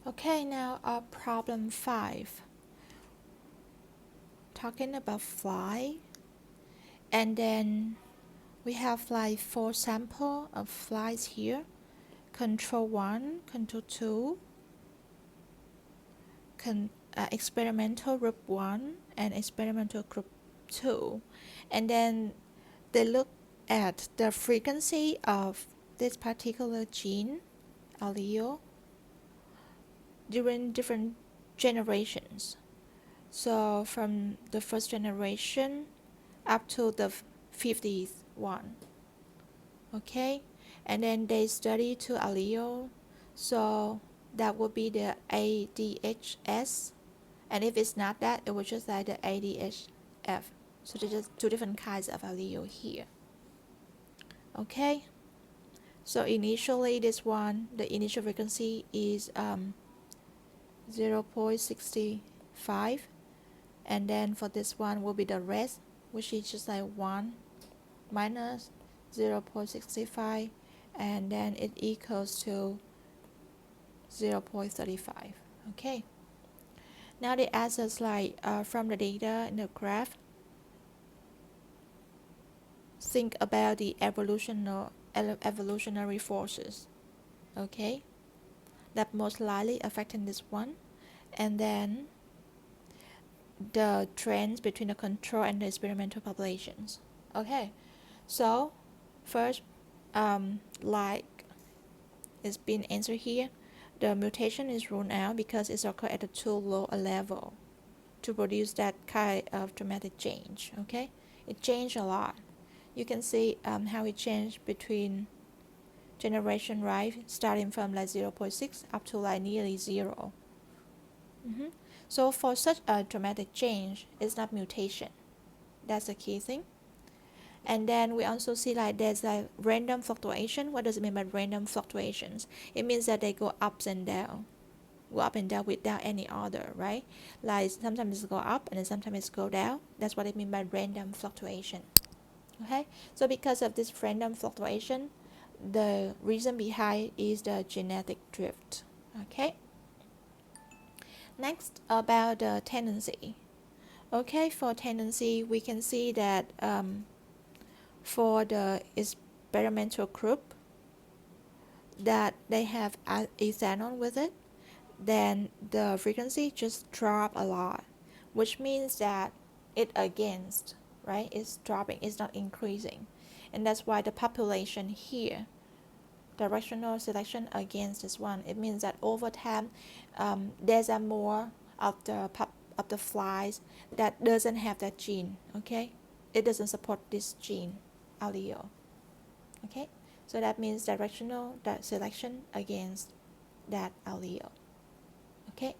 Okay, now problem 5. Talking about fly, and then we have like 4 sample of flies here. Control 1, control 2, experimental group 1 and experimental group 2. And then they look at the frequency of this particular gene, allele, during different generations. So from the first generation up to the 50th one. Okay, and then they study 2 allele, so that would be the ADHS, and if it's not that, it would just like the ADHF. So there's just 2 different kinds of allele here. Okay, so initially this one, the initial frequency is 0.65, and then for this one will be the rest, which is just like 1 minus 0.65, and then it equals to 0.35. Okay, now they ask us like from the data in the graph, think about the evolutionary forces, okay, that most likely affecting this one, and then the trends between the control and the experimental populations. Okay, so first, like it's been answered here, the mutation is ruled out because it's occurred at a too low a level to produce that kind of dramatic change. Okay, it changed a lot. You can see how it changed between generation, right, starting from like 0.6 up to like nearly 0. So for such a dramatic change, it's not mutation. That's the key thing. And then we also see like there's like random fluctuation. What does it mean by random fluctuations? It means that they go up and down without any order, right? Like sometimes it go up and then sometimes it go down. That's what it means by random fluctuation. Okay, so because of this random fluctuation, the reason behind is the genetic drift. Okay, next about the tendency. Okay, for tendency we can see that for the experimental group that they have ethanol with it, then the frequency just drop a lot, which means that it against, right, it's dropping, it's not increasing. And that's why the population here, directional selection against this one, it means that over time there's a more of the flies that doesn't have that gene. Okay, it doesn't support this gene allele. Okay, so that means directional selection against that allele. Okay,